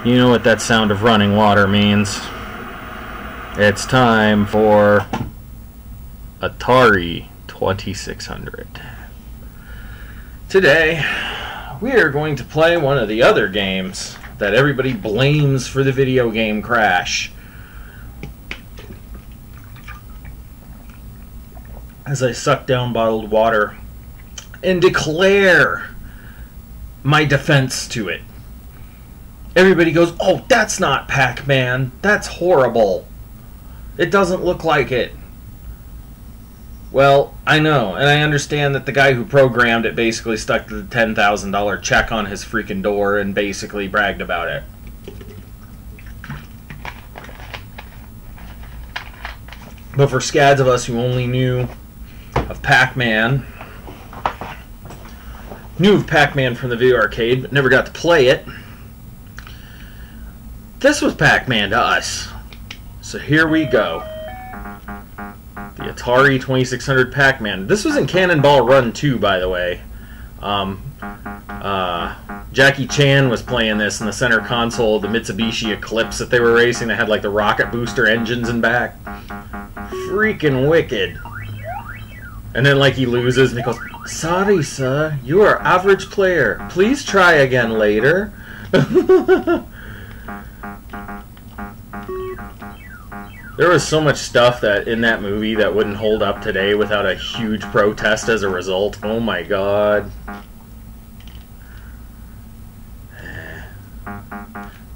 You know what that sound of running water means. It's time for Atari 2600. Today, we are going to play one of the other games that everybody blames for the video game crash. As I suck down bottled water and declare my defense to it. Everybody goes, "Oh, that's not Pac-Man. That's horrible. It doesn't look like it." Well, I know, and I understand that the guy who programmed it basically stuck the $10,000 check on his freaking door and basically bragged about it. But for scads of us who only knew of Pac-Man, from the video arcade, but never got to play it, this was Pac-Man to us. So here we go. The Atari 2600 Pac-Man. This was in Cannonball Run 2, by the way. Jackie Chan was playing this in the center console of the Mitsubishi Eclipse that they were racing. They had like the rocket booster engines in back. Freaking wicked. And then like he loses and he goes, "Sorry sir, you are average player. Please try again later." There was so much stuff that in that movie that wouldn't hold up today without a huge protest as a result. Oh my god.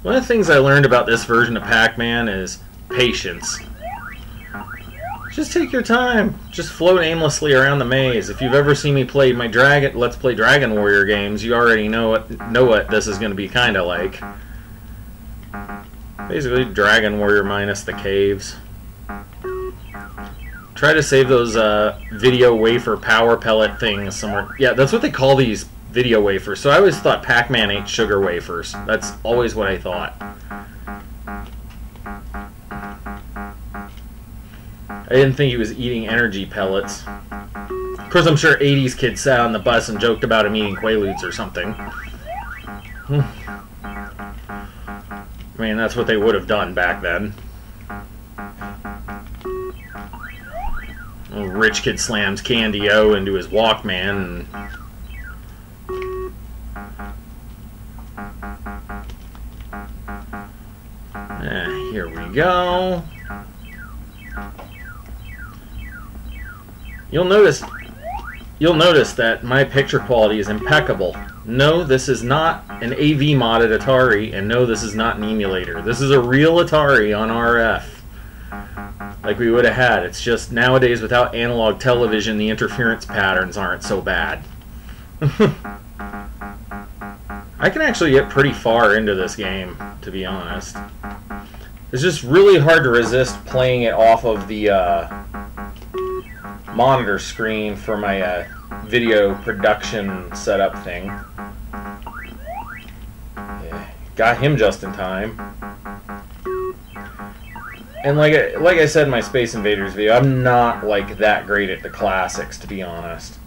One of the things I learned about this version of Pac-Man is patience. Just take your time. Just float aimlessly around the maze. If you've ever seen me play my Let's Play Dragon Warrior games, you already know what this is going to be kind of like. Basically, Dragon Warrior minus the caves. Try to save those video wafer power pellet things somewhere. Yeah, that's what they call these, video wafers. So I always thought Pac-Man ate sugar wafers. That's always what I thought. I didn't think he was eating energy pellets. Of course, I'm sure 80s kids sat on the bus and joked about him eating Quaaludes or something. I mean, that's what they would have done back then. A rich kid slams Candy-O into his Walkman and... here we go. You'll notice that my picture quality is impeccable. No, this is not an AV modded Atari, and no, this is not an emulator. This is a real Atari on RF, like we would have had. It's just nowadays, without analog television, the interference patterns aren't so bad. I can actually get pretty far into this game, to be honest. It's just really hard to resist playing it off of the monitor screen for my video production setup thing. Yeah, got him just in time. And like I said in my Space Invaders video, I'm not like that great at the classics, to be honest.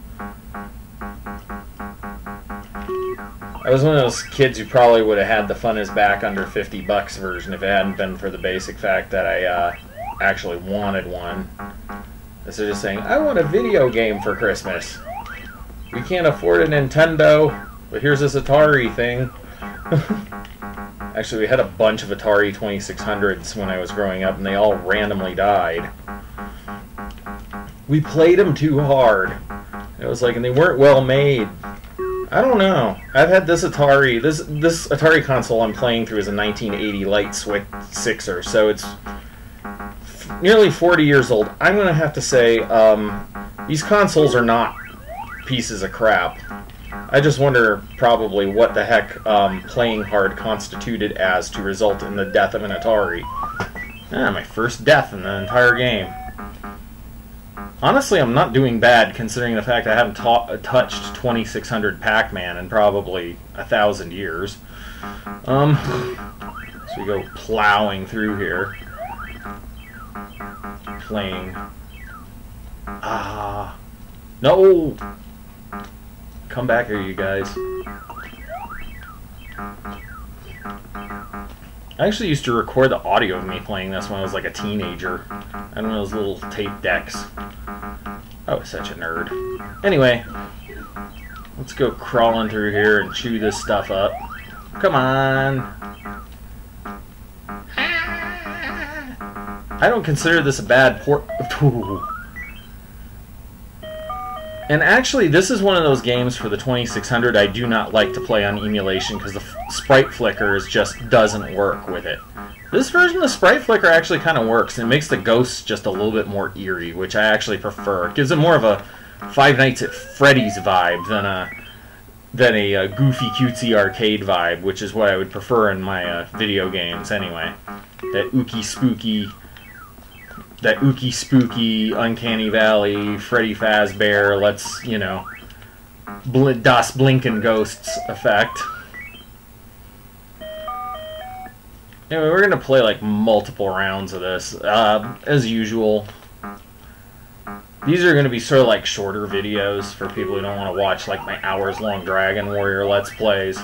I was one of those kids who probably would have had the Fun Is Back under $50 version if it hadn't been for the basic fact that I actually wanted one. Instead of just saying, "I want a video game for Christmas. We can't afford a Nintendo, but here's this Atari thing." Actually, we had a bunch of Atari 2600s when I was growing up, and they all randomly died. We played them too hard. It was like, and they weren't well made. I don't know. I've had this Atari. This Atari console I'm playing through is a 1980 Light Switch 6er, so it's nearly 40 years old. I'm going to have to say these consoles are not pieces of crap. I just wonder probably what the heck playing hard constituted as to result in the death of an Atari. My first death in the entire game. Honestly, I'm not doing bad considering the fact I haven't touched 2600 Pac-Man in probably 1,000 years. So we go plowing through here. Playing. No! Come back here, you guys. I actually used to record the audio of me playing this when I was like a teenager. I had one of those little tape decks. I was such a nerd. Anyway, let's go crawling through here and chew this stuff up. Come on. I don't consider this a bad port. And actually, this is one of those games for the 2600 I do not like to play on emulation because the sprite flickers just doesn't work with it. This version of the sprite flicker actually kind of works. It makes the ghosts just a little bit more eerie, which I actually prefer. It gives it more of a Five Nights at Freddy's vibe than a goofy cutesy arcade vibe, which is what I would prefer in my video games anyway. That ooky spooky, Uncanny Valley, Freddy Fazbear, let's, you know, Das Blinken Ghosts effect. Anyway, we're going to play like multiple rounds of this, as usual. These are going to be sort of like shorter videos for people who don't want to watch like my hours-long Dragon Warrior Let's Plays.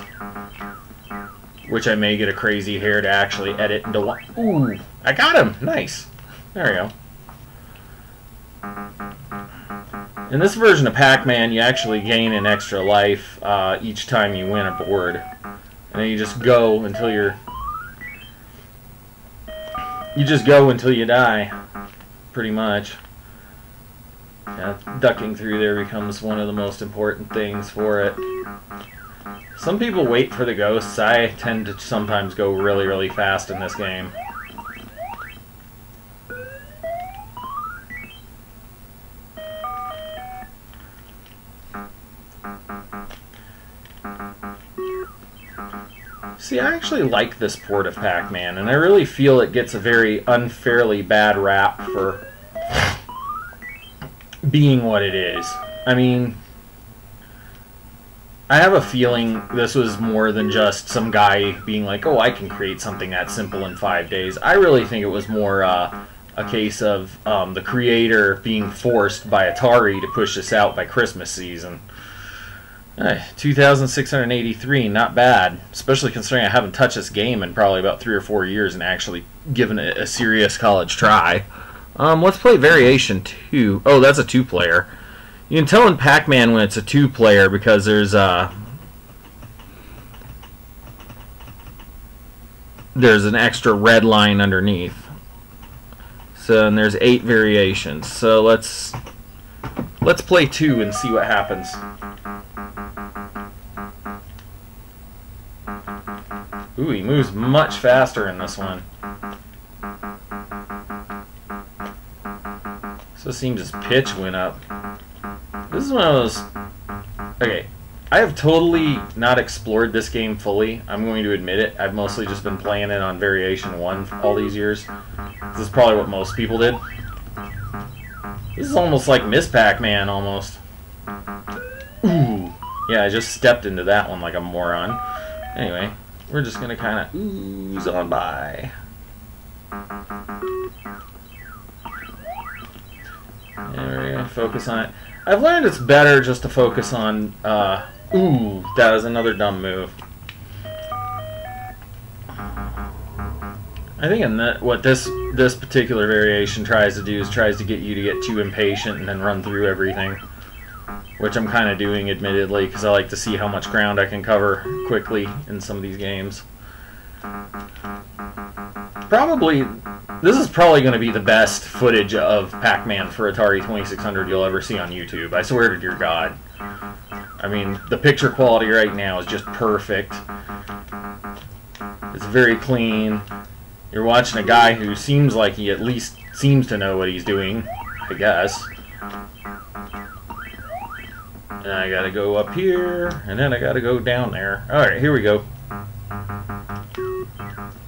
Which I may get a crazy hair to actually edit into one. Ooh, I got him! Nice! There we go. In this version of Pac-Man, you actually gain an extra life each time you win a board. And then you just go until you're... You just go until you die, pretty much. Yeah, ducking through there becomes one of the most important things for it. Some people wait for the ghosts. I tend to sometimes go really, really fast in this game. See, I actually like this port of Pac-Man, and I really feel it gets a very unfairly bad rap for being what it is. I mean, I have a feeling this was more than just some guy being like, oh, I can create something that simple in 5 days. I really think it was more a case of the creator being forced by Atari to push this out by Christmas season. 2,683, not bad. Especially considering I haven't touched this game in probably about 3 or 4 years and actually given it a serious college try. Let's play Variation 2. Oh, that's a 2-player. You can tell in Pac-Man when it's a 2-player because there's an extra red line underneath. So, and there's 8 variations. So let's play 2 and see what happens. Ooh, he moves much faster in this one. So it seems his pitch went up. This is one of those... Okay, I have totally not explored this game fully. I'm going to admit it. I've mostly just been playing it on Variation 1 all these years. This is probably what most people did. This is almost like Miss Pac-Man, almost. Ooh. Yeah, I just stepped into that one like a moron. Anyway, we're just going to kind of ooze on by. There we go, focus on it. I've learned it's better just to focus on, ooh, that was another dumb move. I think in what this particular variation tries to do is tries to get you to get too impatient and then run through everything. Which I'm kind of doing, admittedly, because I like to see how much ground I can cover quickly in some of these games. This is probably going to be the best footage of Pac-Man for Atari 2600 you'll ever see on YouTube. I swear to dear God. I mean, the picture quality right now is just perfect. It's very clean. You're watching a guy who seems like he at least seems to know what he's doing, I guess. And I gotta go up here, and then I gotta go down there. Alright, here we go.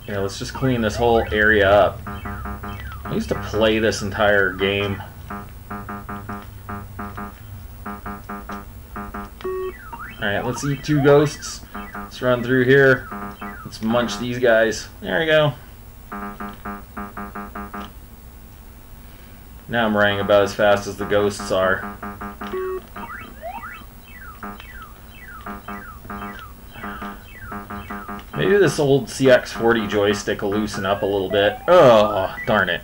Yeah, let's just clean this whole area up. I used to play this entire game. Alright, let's eat 2 ghosts. Let's run through here. Let's munch these guys. There we go. Now I'm running about as fast as the ghosts are. Maybe Maybe this old CX40 joystick will loosen up a little bit. Oh, darn it.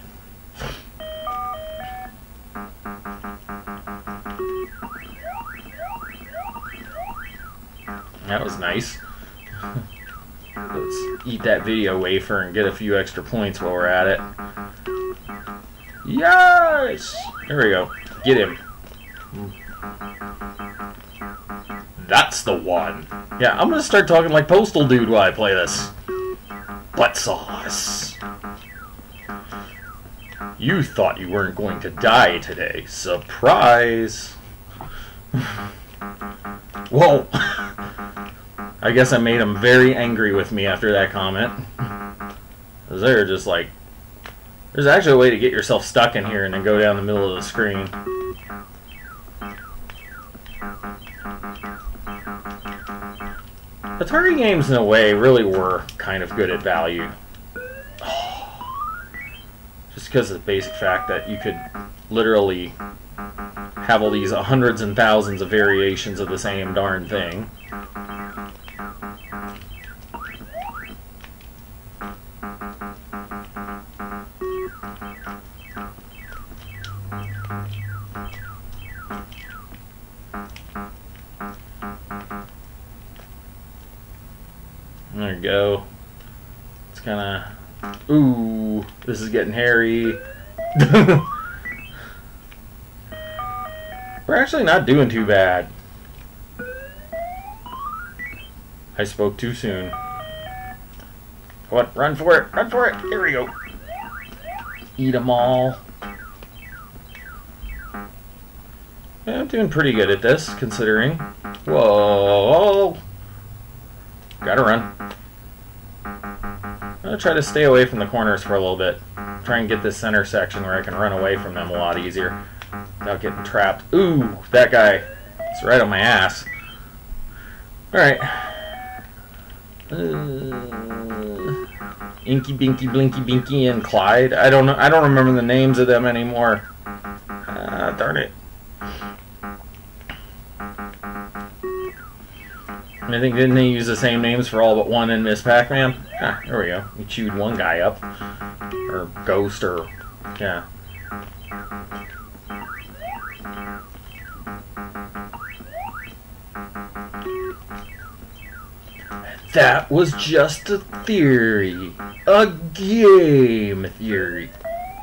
That was nice. Let's eat that video wafer and get a few extra points while we're at it. Yes! There we go. Get him. That's the one. Yeah, I'm gonna start talking like Postal Dude while I play this. Butt sauce. You thought you weren't going to die today. Surprise! Whoa! I guess I made him very angry with me after that comment. Because they're just like... There's actually a way to get yourself stuck in here and then go down the middle of the screen. Atari games, in a way, really were kind of good at value. Just because of the basic fact that you could literally have all these hundreds and thousands of variations of the same darn thing. There you go. It's kind of... Ooh, this is getting hairy. We're actually not doing too bad. I spoke too soon. What? Run for it! Run for it! Here we go. Eat them all. Yeah, I'm doing pretty good at this, considering. Whoa! Gotta run. I'm gonna try to stay away from the corners for a little bit. Try and get this center section where I can run away from them a lot easier without getting trapped. Ooh, that guy. It's right on my ass. Alright. Inky, Binky, Blinky, Binky, and Clyde. I don't know. I don't remember the names of them anymore. Darn it. I think, didn't they use the same names for all but one in Miss Pac-Man? Ah, there we go. We chewed one guy up. Or Ghost, or... yeah. That was just a theory. A game theory.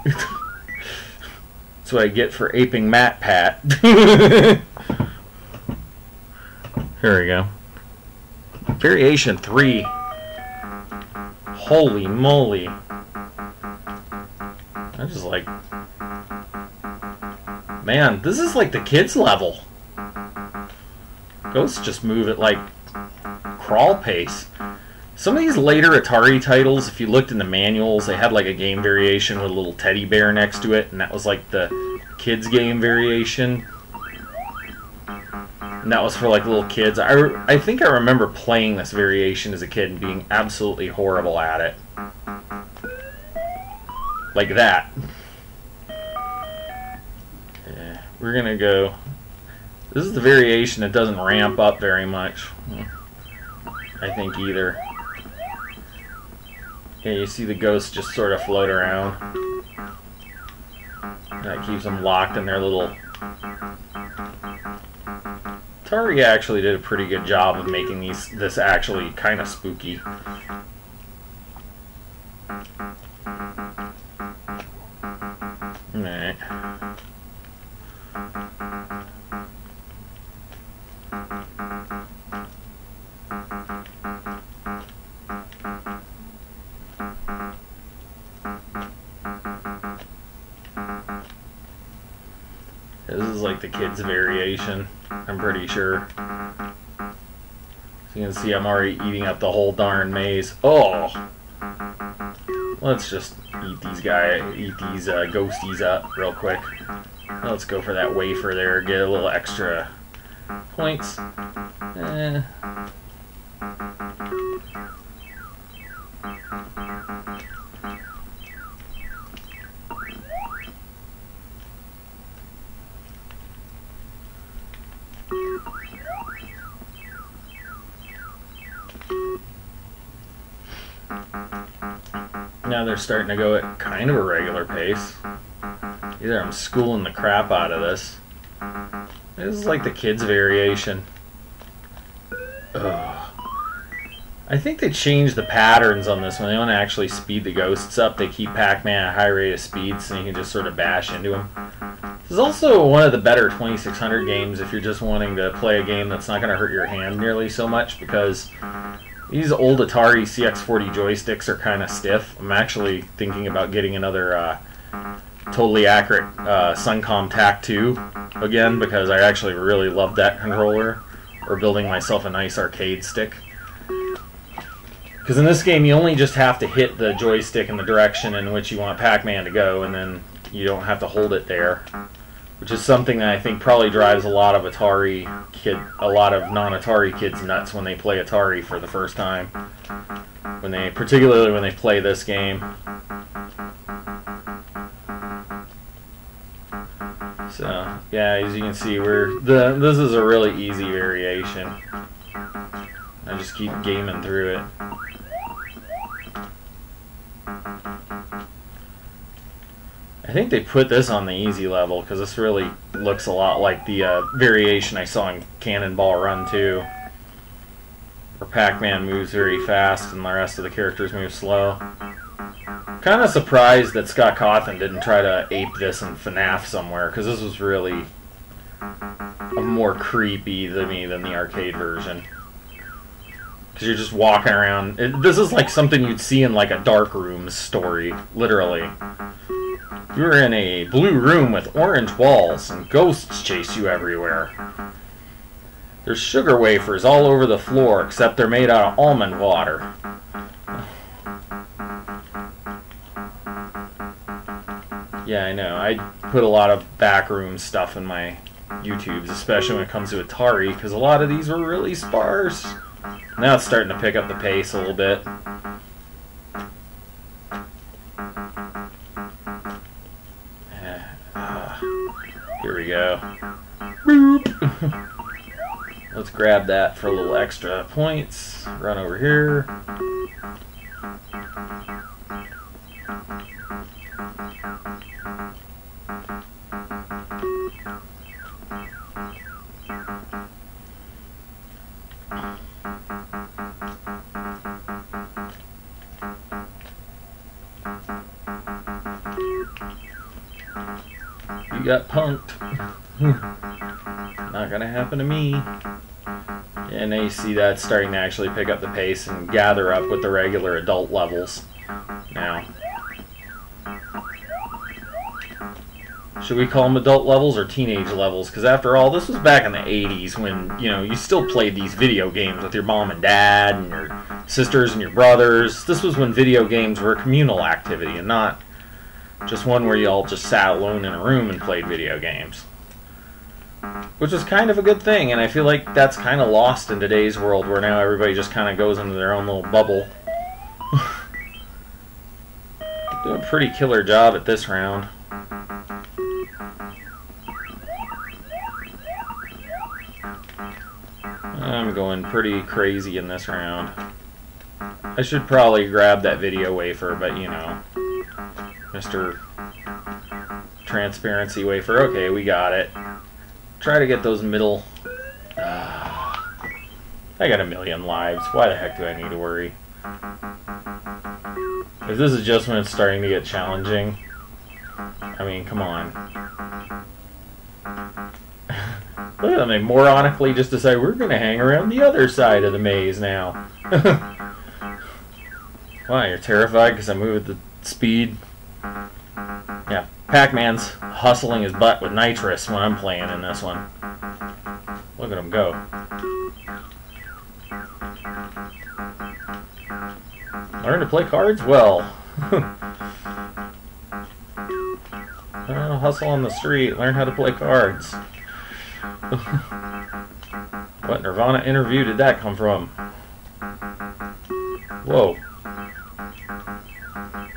That's what I get for aping Matt Pat. Here we go. Variation 3. Holy moly. I'm just like... Man, this is like the kids level. Ghosts just move at like crawl pace. Some of these later Atari titles, if you looked in the manuals, they had like a game variation with a little teddy bear next to it, and that was like the kids game variation. And that was for like little kids. I think I remember playing this variation as a kid and being absolutely horrible at it. Like that. Yeah, we're gonna go... This is the variation that doesn't ramp up very much. I think either. Yeah, you see the ghosts just sort of float around. That keeps them locked in their little... Atari actually did a pretty good job of making this actually kind of spooky. Alright. This is like the kids' variation, I'm pretty sure. So you can see I'm already eating up the whole darn maze. Oh! Let's just eat these ghosties up real quick. Let's go for that wafer there, get a little extra points. Now they're starting to go at kind of a regular pace. Either I'm schooling the crap out of this. This is like the kids' variation. Ugh. I think they changed the patterns on this one. They don't actually speed the ghosts up. They keep Pac-Man at a high rate of speed so you can just sort of bash into him. This is also one of the better 2600 games if you're just wanting to play a game that's not going to hurt your hand nearly so much, because these old Atari CX40 joysticks are kind of stiff. I'm actually thinking about getting another totally accurate Suncom TAC 2 again, because I actually really love that controller, or building myself a nice arcade stick. Because in this game you only just have to hit the joystick in the direction in which you want Pac-Man to go, and then you don't have to hold it there, which is something that I think probably drives a lot of non-Atari kids nuts when they play Atari for the first time. Particularly when they play this game. So yeah, as you can see, this is a really easy variation. I just keep gaming through it. I think they put this on the easy level because this really looks a lot like the variation I saw in Cannonball Run 2, where Pac-Man moves very fast and the rest of the characters move slow. Kind of surprised that Scott Cawthon didn't try to ape this in FNAF somewhere, because this was really more creepy to me than the arcade version. Because you're just walking around. This is like something you'd see in like a Dark Rooms story, literally. You're in a blue room with orange walls and ghosts chase you everywhere. There's sugar wafers all over the floor, except they're made out of almond water. Yeah, I know. I put a lot of backroom stuff in my YouTubes, especially when it comes to Atari, because a lot of these were really sparse. Now it's starting to pick up the pace a little bit. Here we go. Boop. Let's grab that for a little extra points. Run over here. You got punked. Not gonna happen to me. And now you see that starting to actually pick up the pace and gather up with the regular adult levels now. Should we call them adult levels or teenage levels? Because after all, this was back in the 80s when, you know, you still played these video games with your mom and dad and your sisters and your brothers. This was when video games were a communal activity and not just one where you all just sat alone in a room and played video games. Which is kind of a good thing, and I feel like that's kind of lost in today's world where now everybody just kind of goes into their own little bubble. Doing a pretty killer job at this round. I'm going pretty crazy in this round. I should probably grab that video wafer, but you know, Mr. Transparency wafer. Okay, we got it. Try to get those middle. I got 1,000,000 lives. Why the heck do I need to worry? If this is just when it's starting to get challenging, I mean, come on. Look at them. They moronically just decide we're going to hang around the other side of the maze now. Why, you're terrified because I move at the speed? Yeah, Pac-Man's hustling his butt with nitrous when I'm playing in this one. Look at him go. Learn to play cards? Well. Hustle on the street. Learn how to play cards. What Nirvana interview did that come from? Whoa.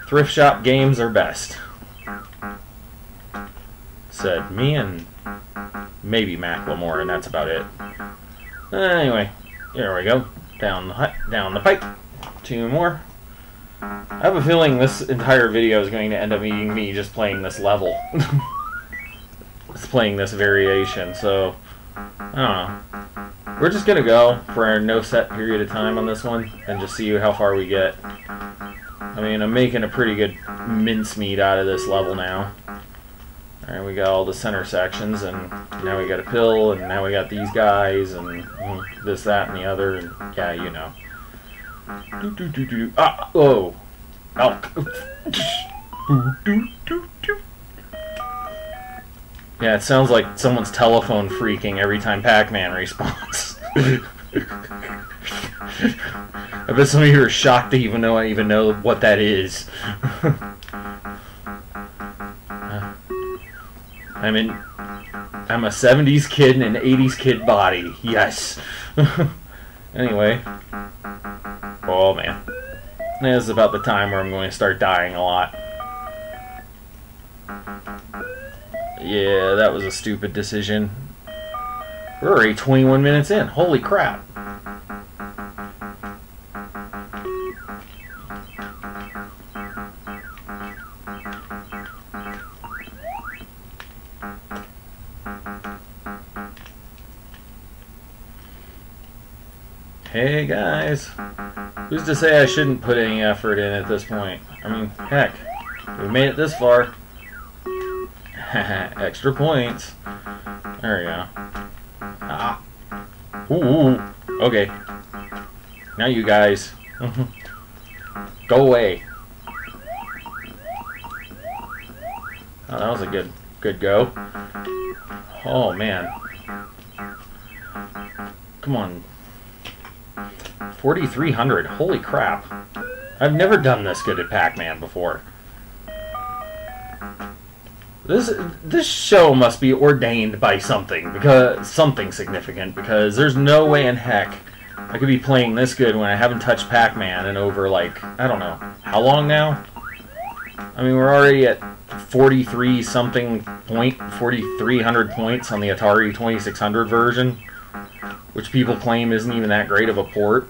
Thrift shop games are best. Said me and maybe Macklemore, and that's about it. Anyway, here we go. Down the pipe. 2 more. I have a feeling this entire video is going to end up being me just playing this level. Just playing this variation, so I don't know. We're just gonna go for our no set period of time on this one and just see how far we get. I mean, I'm making a pretty good mincemeat out of this level now. Alright, we got all the center sections, and now we got a pill, and now we got these guys, and this, that, and the other, and yeah, you know. Ah, oh! Yeah, it sounds like someone's telephone freaking every time Pac-Man respawns. I bet some of you are shocked to even know what that is. I'm a 70s kid in an 80s kid body. Yes. Anyway. Oh man. This is about the time where I'm going to start dying a lot. Yeah, that was a stupid decision. We're already 21 minutes in. Holy crap. Hey guys. Who's to say I shouldn't put any effort in at this point? I mean, heck. We made it this far. Extra points. There we go. Ah. Ooh. Okay. Now you guys. Go away. Oh, that was a good go. Oh man. Come on. 4,300. Holy crap. I've never done this good at Pac-Man before. This show must be ordained by something, because something significant, because there's no way in heck I could be playing this good when I haven't touched Pac-Man in over, like, I don't know, how long now? I mean, we're already at 43 something point, 4,300 points on the Atari 2600 version, which people claim isn't even that great of a port.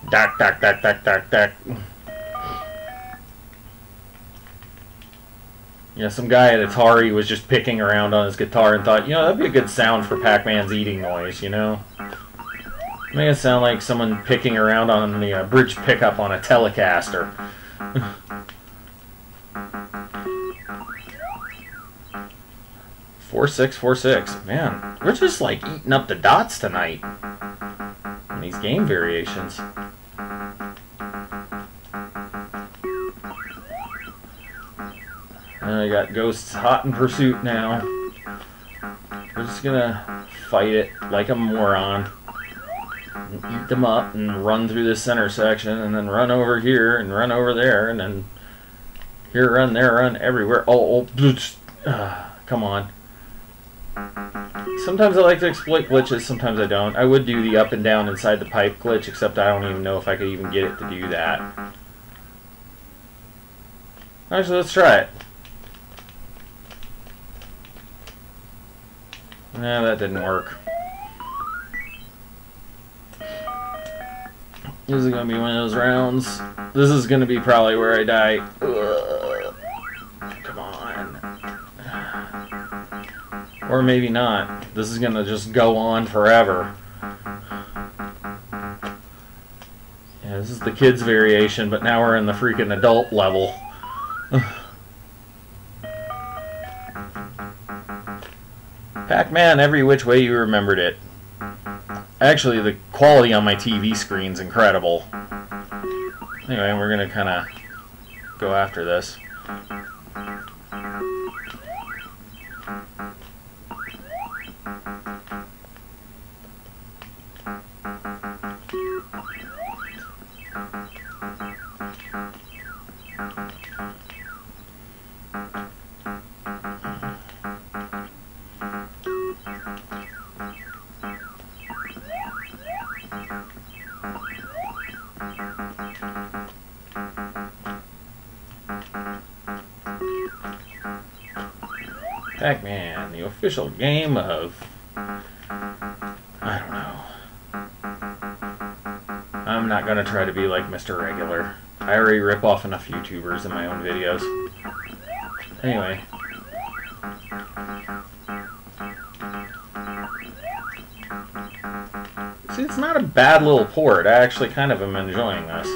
Dack, dack, dack, dack, dack, dack. Yeah, some guy at Atari was just picking around on his guitar and thought, you know, that'd be a good sound for Pac-Man's eating noise, you know? Make it sound like someone picking around on the bridge pickup on a Telecaster. 4-6-4-6. Man, we're just like eating up the dots tonight on these game variations. I got ghosts hot in pursuit now. We're just gonna fight it like a moron. And eat them up and run through this center section and then run over here and run over there and then here run, there run, everywhere. Oh, come on. Sometimes I like to exploit glitches, sometimes I don't. I would do the up and down inside the pipe glitch, except I don't even know if I could even get it to do that. Actually, let's try it. Nah, that didn't work. This is going to be one of those rounds. This is going to be probably where I die. Ugh. Come on. Or maybe not. This is going to just go on forever. Yeah, this is the kids' variation, but now we're in the freaking adult level. Pac-Man every which way you remembered it. Actually, the quality on my TV screen's incredible. Anyway, we're gonna kind of go after this. Pac-Man, the official game of... I don't know. I'm I'm not gonna try to be like Mr. Regular. I already rip off enough YouTubers in my own videos. Anyway. See, it's not a bad little port. I actually kind of am enjoying this.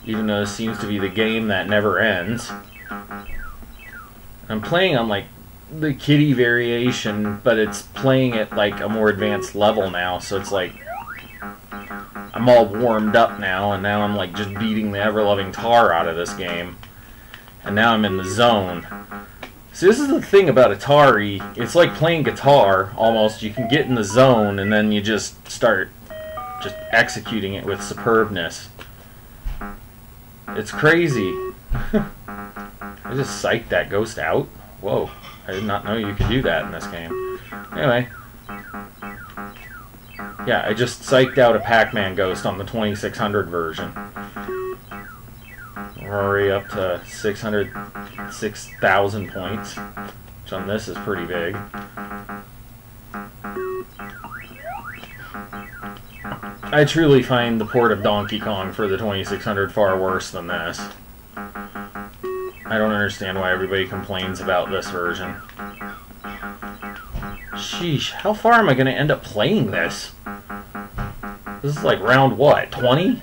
Even though this seems to be the game that never ends. I'm playing on like the kiddie variation, but it's playing at like a more advanced level now, so it's like I'm all warmed up now, and now I'm like just beating the ever-loving tar out of this game. And now I'm in the zone. See, this is the thing about Atari. It's like playing guitar, almost. You can get in the zone, and then you just start just executing it with superbness. It's crazy. I just psyched that ghost out. Whoa, I did not know you could do that in this game. Anyway. Yeah, I just psyched out a Pac-Man ghost on the 2600 version. We're already up to 6,000 points, which on this is pretty big. I truly find the port of Donkey Kong for the 2600 far worse than this. I don't understand why everybody complains about this version. Sheesh, how far am I going to end up playing this? This is like round what, 20?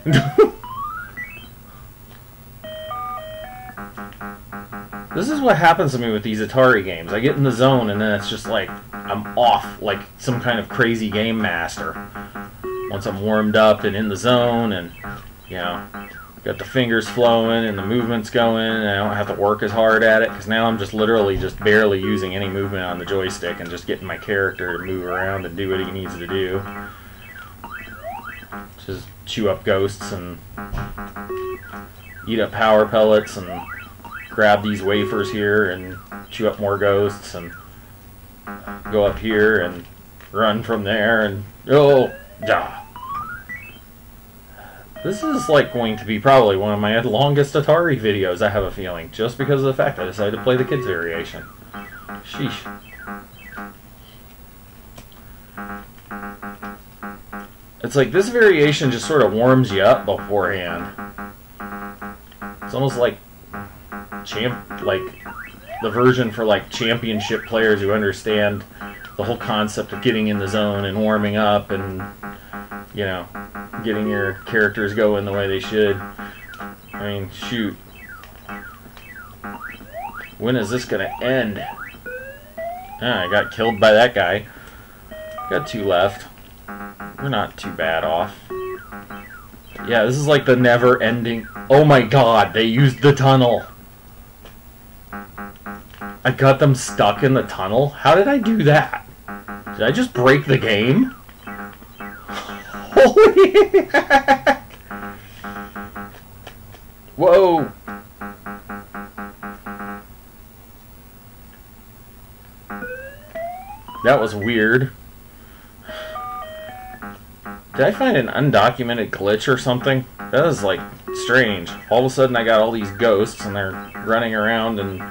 This is what happens to me with these Atari games. I get in the zone and then it's just like I'm off like some kind of crazy game master. Once I'm warmed up and in the zone and, you know, got the fingers flowing and the movements going, and I don't have to work as hard at it, because now I'm just literally just barely using any movement on the joystick and just getting my character to move around and do what he needs to do. Just chew up ghosts and eat up power pellets and grab these wafers here and chew up more ghosts and go up here and run from there and oh, duh. This is like going to be probably one of my longest Atari videos, I have a feeling, just because of the fact I decided to play the kids variation. Sheesh. It's like this variation just sort of warms you up beforehand. It's almost like the version for like championship players who understand the whole concept of getting in the zone and warming up and, you know, getting your characters going the way they should. I mean, shoot. When is this gonna end? Ah, I got killed by that guy. Got 2 left. We're not too bad off. But yeah, this is like the never-ending... Oh my god, they used the tunnel! I got them stuck in the tunnel? How did I do that? Did I just break the game? Holy heck! Whoa! That was weird. Did I find an undocumented glitch or something? That was like strange. All of a sudden I got all these ghosts and they're running around and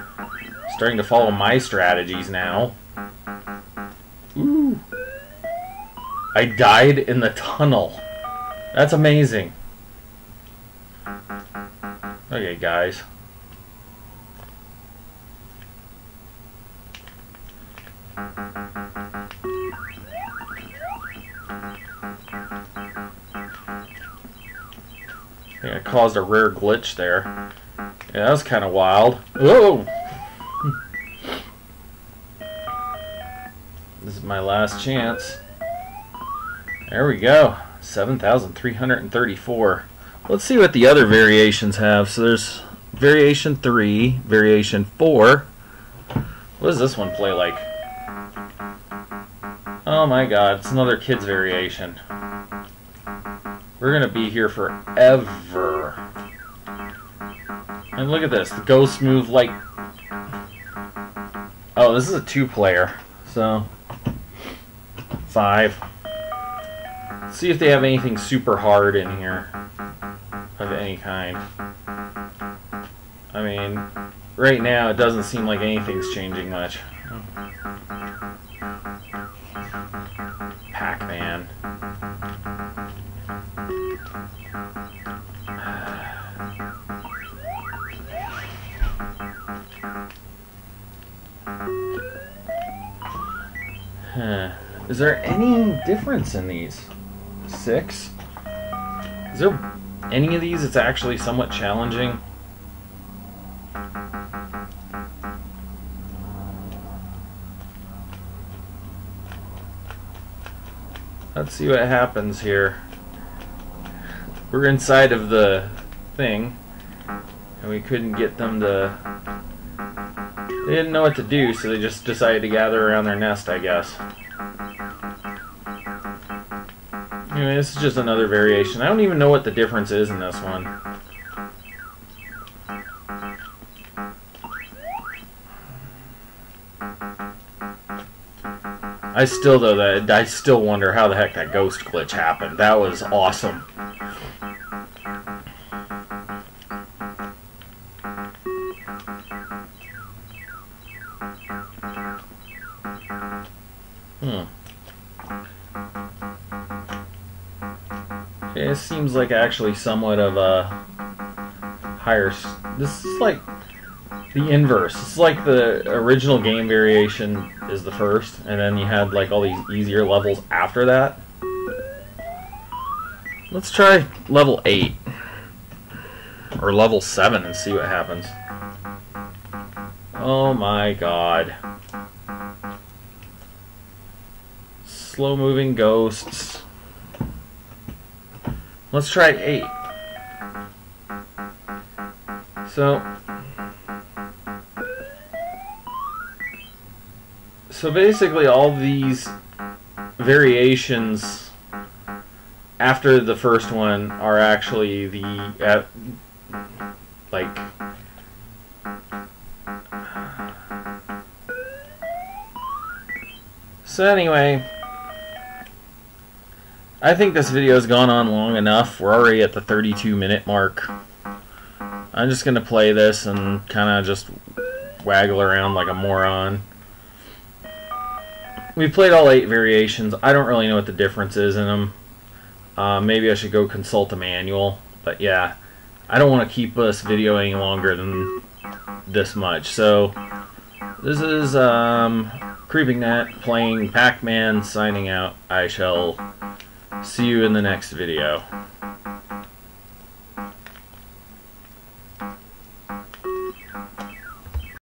starting to follow my strategies now. Ooh. I died in the tunnel. That's amazing. Okay, guys. I think I caused a rare glitch there. Yeah, that was kind of wild. Whoa! This is my last chance. There we go. 7,334. Let's see what the other variations have. So there's variation 3, variation 4. What does this one play like? Oh my god, it's another kids variation. We're gonna be here forever. And look at this, the ghosts move like... Oh, this is a 2-player, so 5. Let's see if they have anything super hard in here of any kind. I mean, right now it doesn't seem like anything's changing much. Pac-Man. Is there any difference in these? 6? Is there any of these that's actually somewhat challenging? Let's see what happens here. We're inside of the thing, and we couldn't get them to... They didn't know what to do, so they just decided to gather around their nest, I guess. Anyway, this is just another variation. I don't even know what the difference is in this one. I still wonder how the heck that ghost glitch happened. That was awesome. Okay, this seems like actually somewhat of a higher... This is like the inverse. It's like the original game variation is the first, and then you had like all these easier levels after that. Let's try level 8 or level 7 and see what happens. Oh my god. Slow moving ghosts. Let's try 8. So basically all these variations after the first one are actually the like so anyway, I think this video has gone on long enough. We're already at the 32-minute mark. I'm just going to play this and kind of just waggle around like a moron. We played all 8 variations. I don't really know what the difference is in them. Maybe I should go consult a manual. But yeah, I don't want to keep this video any longer than this much. So this is Creeping Net playing Pac-Man, signing out. I shall see you in the next video.